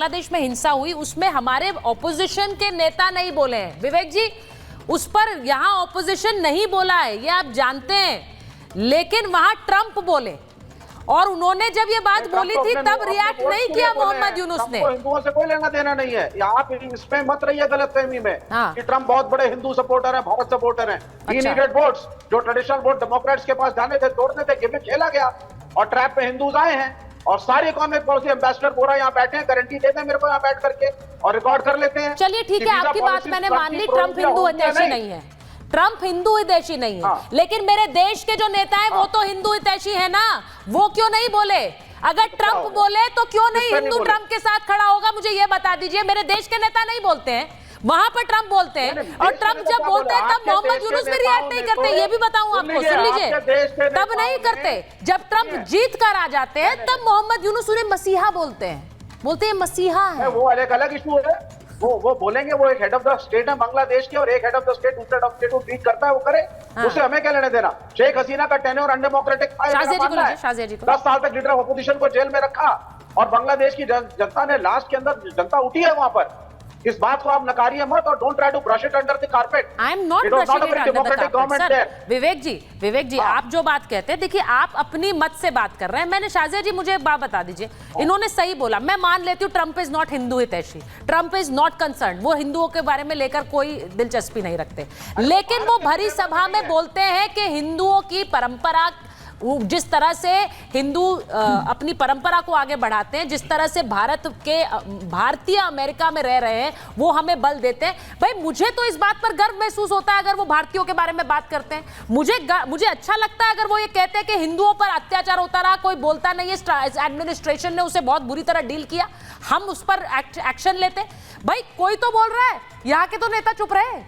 बांग्लादेश में हिंसा हुई उसमें हमारे ऑपोजिशन के नेता नहीं बोले हैं विवेक जी, उस पर यहाँ ऑपोजिशन नहीं बोला है, ये आप जानते हैं, लेकिन वहां ट्रंप बोले और उन्होंने जब ये बात बोली थी तब रिएक्ट नहीं किया मोहम्मद यूनुस ने। हिंदुओं से कोई लेना देना नहीं है, आप इसमें मत रहिए गलतफहमी में कि ट्रंप बहुत बड़े हिंदू सपोर्टर है, भारत सपोर्टर है। ही नीडेड वोट्स, जो ट्रेडिशनल वोट डेमोक्रेट्स के पास जाने थे, तोड़ने थे, गेम में खेला गया और ट्रैप पे हिंदूज आए हैं और सारे इकोनॉमिक पॉलिसी एम्बेसडर बोरा यहाँ बैठे हैं, गारंटी देते हैं मेरे को यहाँ बैठ करके और रिकॉर्ड कर लेते हैं। चलिए ठीक है, आपकी बात मैंने मान ली, ट्रंप हिंदू हितैषी नहीं है, ट्रंप हिंदू हितैषी नहीं है, लेकिन मेरे देश के जो नेता हैं वो तो हिंदू हितैषी है ना, वो क्यों नहीं बोले? अगर ट्रंप बोले तो क्यों नहीं हिंदू ट्रंप के साथ खड़ा होगा? मुझे ये बता दीजिए। मेरे देश के नेता नहीं बोलते हैं, वहां पर ट्रंप बोलते हैं और ट्रंप जब बोलते हैं तब मोहम्मद यूनुस भी रिएक्ट नहीं करते। ये भी बताऊं आपको, सुन लीजिए, तब नहीं करते। जब ट्रंप जीत कर आ जाते हैं तब मोहम्मद यूनुस उन्हें मसीहा बोलते हैं, बोलते हैं मसीहा है। वो अलग इशू है, वो बोलेंगे, वो एक हेड ऑफ द स्टेट है बांग्लादेश के और एक हेड ऑफ द स्टेट दूसरे हेड ऑफ स्टेट को ट्रीट करता है, वो करे, उससे हमें क्या लेने देना। शेख हसीना का टेन्योर अनडेमोक्रेटिक था, 10 साल तक लीडर ऑफ अपोजिशन को जेल में रखा और बांग्लादेश की जनता ने लास्ट के अंदर जनता उठी है वहां पर। इस बात को आप नकारिए मत और don't try to brush it under the carpet. I am not brushing it under the carpet sir. Vivek ji आप जो बात कहते हैं, देखिए आप अपनी मत से बात कर रहे हैं। मैंने शाजिया जी, मुझे एक बात बता दीजिए, इन्होंने सही बोला, मैं मान लेती हूँ ट्रंप इज नॉट हिंदू हितैषी, ट्रंप इज नॉट कंसर्न, वो हिंदुओं के बारे में लेकर कोई दिलचस्पी नहीं रखते, लेकिन वो भरी सभा में बोलते हैं कि हिंदुओं की परंपरा, जिस तरह से हिंदू अपनी परंपरा को आगे बढ़ाते हैं, जिस तरह से भारतीय अमेरिका में रह रहे हैं, वो हमें बल देते हैं। भाई मुझे तो इस बात पर गर्व महसूस होता है अगर वो भारतीयों के बारे में बात करते हैं। मुझे अच्छा लगता है अगर वो ये कहते हैं कि हिंदुओं पर अत्याचार होता रहा, कोई बोलता नहीं है, एडमिनिस्ट्रेशन ने उसे बहुत बुरी तरह डील किया, हम उस पर एक्शन लेते। भाई कोई तो बोल रहा है, यहाँ के तो नेता चुप रहे,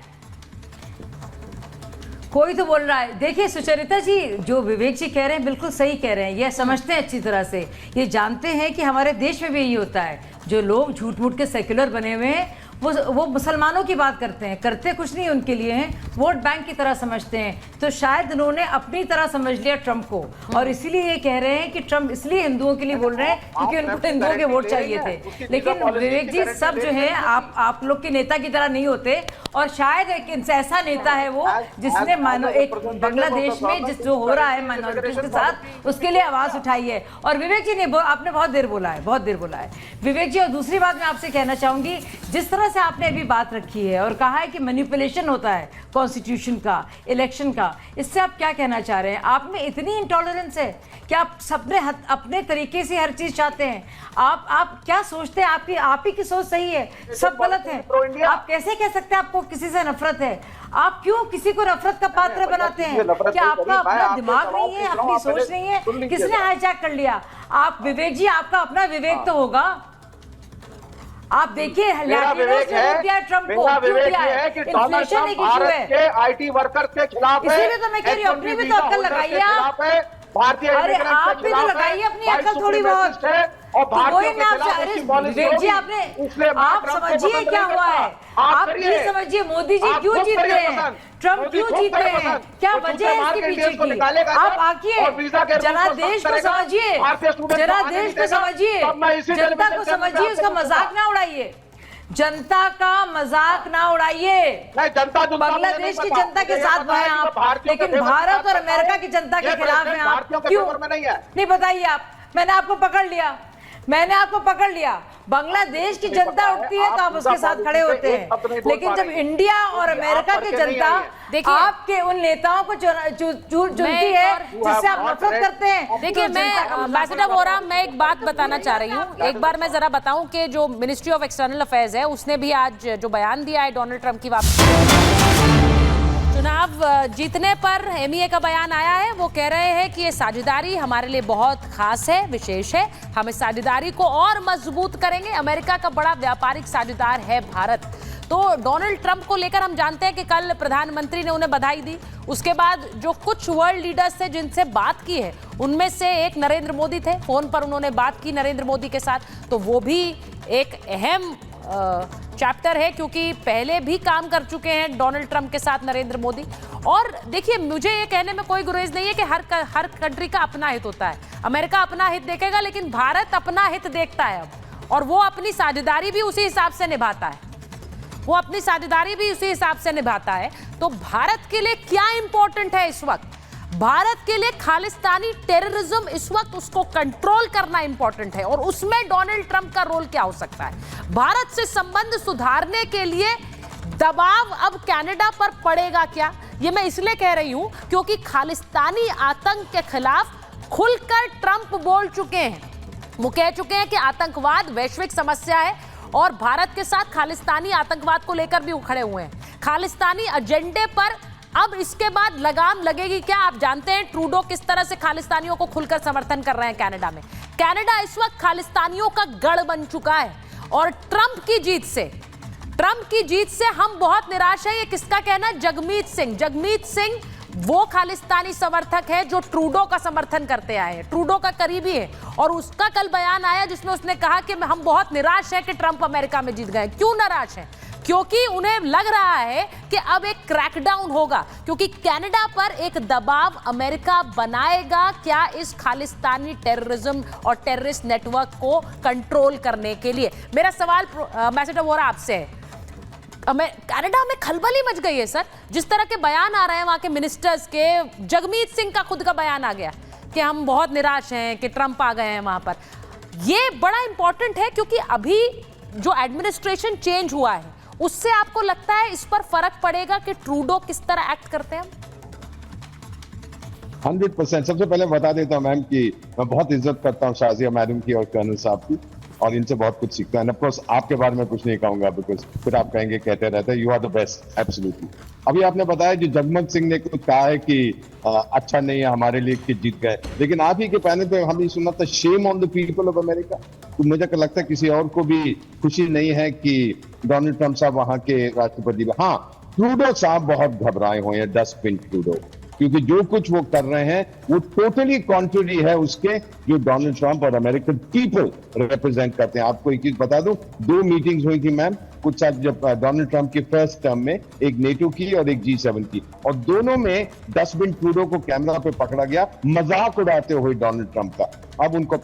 कोई तो बोल रहा है। देखिए सुचरिता जी, जो विवेक जी कह रहे हैं बिल्कुल सही कह रहे हैं, ये समझते हैं अच्छी तरह से, ये जानते हैं कि हमारे देश में भी यही होता है, जो लोग झूठ मूठ के सेक्युलर बने हुए हैं वो मुसलमानों की बात करते हैं, करते कुछ नहीं उनके लिए हैं, वोट बैंक की तरह समझते हैं। तो शायद उन्होंने अपनी तरह समझ लिया ट्रंप को और इसीलिए ये कह रहे हैं कि ट्रंप इसलिए हिंदुओं के लिए बोल रहे हैं क्योंकि उनको हिंदुओं के वोट चाहिए थे। लेकिन विवेक जी, सब जो है आप लोग के नेता की तरह नहीं होते और शायद एक ऐसा नेता है वो जिसने एक बांग्लादेश में जो हो रहा है माइनॉरिटीज के साथ, उसके लिए आवाज उठाई है। और विवेक जी ने आपने बहुत देर बोला है विवेक जी। और दूसरी बात मैं आपसे कहना चाहूंगी, जिस तरह से आपने अभी बात रखी है और कहा है कि मैनिपुलेशन होता है कॉन्स्टिट्यूशन का, इलेक्शन का, इससे आप क्या कहना चाह रहे हैं? आप में इतनी इंटॉलरेंस है कि आप अपने तरीके से हर चीज चाहते हैं? आप क्या सोचते हैं? आप ही की सोच सही है, सब गलत है। आप कैसे कह सकते हैं आपको किसी से नफरत है? आप क्यों किसी को नफरत का पात्र बनाते हैं? क्या आपका अपना दिमाग नहीं है, अपनी सोच नहीं है? किसने हाईजैक कर लिया? आप विवेक जी, आपका अपना विवेक तो होगा। आप देखिए ट्रंप को इन्फ्लेशन एक इशू है, IT वर्कर्स के खिलाफ, इसीलिए तो मैं कह रही हूँ अपनी भी तो अक्ल लगाइए आप। अरे आप भी तो लगाइए अपनी अक्ल थोड़ी बहुत। विवेक जी आप समझिए क्या हुआ है, आप ये समझिए मोदी जी क्यों जीत रहे हैं, ट्रंप क्यों जीत रहे हैं, क्या वजह है इसके पीछे की? आप आइए, जरा देश को समझिए, जरा देश को समझिए, जनता को समझिए, उसका मजाक ना उड़ाइए, जनता का मजाक ना उड़ाइए। बांग्लादेश की जनता के साथ हैं आप, लेकिन भारत और अमेरिका की जनता के खिलाफ हैं आप, क्यों नहीं बताइए आप? मैंने आपको पकड़ लिया, बांग्लादेश की जनता उठती है तो आप उसके साथ खड़े होते हैं, लेकिन जब इंडिया और अमेरिका की जनता आपके उन नेताओं को चुनती है जिससे आप नफरत करते हैं। देखिए मैं एम्बेसडर वोरा, मैं एक बात बताना चाह रही हूँ, एक बार मैं जरा बताऊं कि जो मिनिस्ट्री ऑफ एक्सटर्नल अफेयर्स है उसने भी आज जो बयान दिया है डोनाल्ड ट्रंप की वापसी, चुनाव जीतने पर MEA का बयान आया है। वो कह रहे हैं कि ये साझेदारी हमारे लिए बहुत खास है, विशेष है, हम इस साझेदारी को और मजबूत करेंगे। अमेरिका का बड़ा व्यापारिक साझेदार है भारत। तो डोनाल्ड ट्रंप को लेकर हम जानते हैं कि कल प्रधानमंत्री ने उन्हें बधाई दी, उसके बाद जो कुछ वर्ल्ड लीडर्स थे जिनसे बात की है उनमें से एक नरेंद्र मोदी थे, फोन पर उन्होंने बात की नरेंद्र मोदी के साथ, तो वो भी एक अहम चैप्टर है क्योंकि पहले भी काम कर चुके हैं डोनाल्ड ट्रंप के साथ नरेंद्र मोदी। और देखिए मुझे ये कहने में कोई गुरेज नहीं है कि हर कंट्री का अपना हित होता है, अमेरिका अपना हित देखेगा लेकिन भारत अपना हित देखता है अब, और वो अपनी साझेदारी भी उसी हिसाब से निभाता है, वो अपनी साझेदारी भी उसी हिसाब से निभाता है। तो भारत के लिए क्या इंपॉर्टेंट है इस वक्त? भारत के लिए खालिस्तानी टेररिज्म इस वक्त उसको कंट्रोल करना इंपॉर्टेंट है, और उसमें डोनाल्ड ट्रंप का रोल क्या हो सकता है? भारत से संबंध सुधारने के लिए दबाव अब कनाडा पर पड़ेगा क्या? ये मैं इसलिए कह रही हूं क्योंकि खालिस्तानी आतंक के खिलाफ खुलकर ट्रंप बोल चुके हैं। वो कह चुके हैं कि आतंकवाद वैश्विक समस्या है और भारत के साथ खालिस्तानी आतंकवाद को लेकर भी खड़े हुए हैं। खालिस्तानी एजेंडे पर अब इसके बाद लगाम लगेगी क्या? आप जानते हैं ट्रूडो किस तरह से खालिस्तानियों को खुलकर समर्थन कर रहे हैं कनाडा में। कनाडा इस वक्त खालिस्तानियों का गढ़ बन चुका है, और ट्रंप की जीत से हम बहुत निराश हैं। ये किसका कहना? जगमीत सिंह वो खालिस्तानी समर्थक है जो ट्रूडो का समर्थन करते आए हैं, ट्रूडो का करीबी है, और उसका कल बयान आया जिसमें उसने कहा कि हम बहुत निराश हैं कि ट्रंप अमेरिका में जीत गए। क्यों निराश हैं? क्योंकि उन्हें लग रहा है कि अब एक क्रैकडाउन होगा, क्योंकि कनाडा पर एक दबाव अमेरिका बनाएगा क्या इस खालिस्तानी टेररिज्म और टेररिस्ट नेटवर्क को कंट्रोल करने के लिए। मेरा सवाल एम्बेसडर वोरा आपसे है, कनाडा में खलबली मच गई है सर, जिस तरह के बयान आ रहे हैं वहां के मिनिस्टर्स के। जगमीत सिंह का खुद का बयान आ गया कि हम बहुत निराश हैं कि ट्रंप आ गए हैं वहां पर। ये बड़ा इंपॉर्टेंट है क्योंकि अभी जो एडमिनिस्ट्रेशन चेंज हुआ है उससे आपको लगता है इस पर फर्क पड़ेगा कि ट्रूडो किस तरह एक्ट करते हैं? 100%। सबसे पहले बता देता हूं मैम कि मैं बहुत इज्जत करता हूं शाजिया मैडम की और कर्नल साहब की, और इनसे बहुत कुछ सीखता है। ऑफ कोर्स आपके बारे में कुछ नहीं कहूंगा बिकॉज फिर आप कहेंगे कहते रहते हैं, you are the best, absolutely. अभी आपने बताया जो जगमग सिंह ने कुछ कहा है कि अच्छा नहीं है हमारे लिए कि जीत गए, लेकिन आप ही के पैनल पे हम ये सुना था shame on the people of America. तो मुझे लगता है किसी और को भी खुशी नहीं है कि डोनाल्ड ट्रंप साहब वहां के राष्ट्रपति। हाँ, ट्रूडो साहब बहुत घबराए हुए हैं, डस्टबिन ट्रूडो, क्योंकि जो कुछ वो कर रहे हैं वो टोटली कॉन्ट्ररी है उसके जो डोनाल्ड ट्रंप और अमेरिकन पीपल रिप्रेजेंट करते हैं। आपको एक चीज बता दूं, 2 मीटिंग्स हुई थी मैम कुछ साल जब डोनाल्ड ट्रंप की फर्स्ट टर्म में, एक नेटो की और एक G7 की, और दोनों में डस्टबिन ट्रूडो को कैमरा पे पकड़ा गया मजाक उड़ाते हुए डोनाल्ड ट्रंप का। अब उनको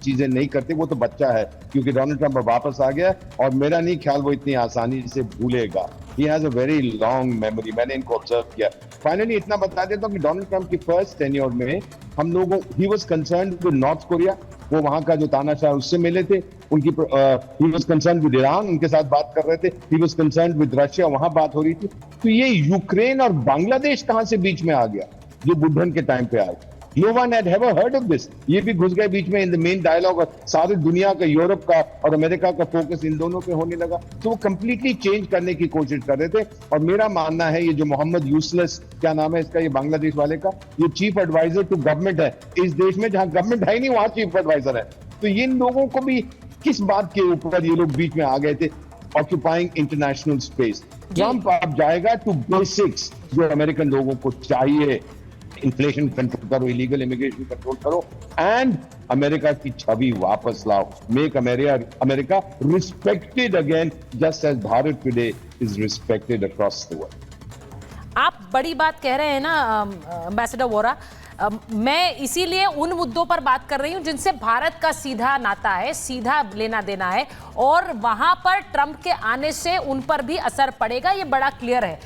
चीजें नहीं करते, वो तो बच्चा है, क्योंकि डोनाल्ड ट्रंप वापस आ गया और मेरा नहीं ख्याल वो इतनी आसानी से भूलेगा। He has a very long memory, मैंने इनको ऑब्जर्व किया। फाइनली इतना बता देता हूँ कि डोनाल्ड ट्रंप की फर्स्ट टेन्योर में हम लोगों he was concerned with north Korea, वो वहां का जो तानाशाह उससे मिले थे, उनकी he was concerned with Iran, उनके साथ बात कर रहे थे, he was concerned with Russia, वहां बात हो रही थी। तो ये यूक्रेन और बांग्लादेश कहां से बीच में आ गया जो बुद्धन के टाइम पे आए? No one had ever heard of this. ये भी घुस गए बीच में इन द मेन डायलॉग, और सारी दुनिया का, यूरोप का और अमेरिका का फोकस इन दोनों पे होने लगा। तो वो कंप्लीटली चेंज करने की कोशिश कर रहे थे। और मेरा मानना है ये जो मोहम्मद यूसुफ, क्या नाम है इसका, ये बांग्लादेश वाले का, ये चीफ एडवाइजर टू गवर्नमेंट है इस देश में, जहां गवर्नमेंट है ही नहीं वहां चीफ एडवाइजर है। तो इन लोगों को भी किस बात के ऊपर ये लोग बीच में आ गए थे? Occupying international space. ट्रंप अब जाएगा टू बेसिक्स जो अमेरिकन लोगों को चाहिए, इन्फ्लेशन कंट्रोल करो, इलीगल इमिग्रेशन कंट्रोल करो, एंड अमेरिका की छवि वापस लाओ। Make America respected again, just as Bharat today is respected across the world. आप बड़ी बात कह रहे हैं ना एम्बेसडर वोरा, मैं इसीलिए उन मुद्दों पर बात कर रही हूं जिनसे भारत का सीधा नाता है, सीधा लेना देना है, और वहां पर ट्रंप के आने से उन पर भी असर पड़ेगा, ये बड़ा क्लियर है।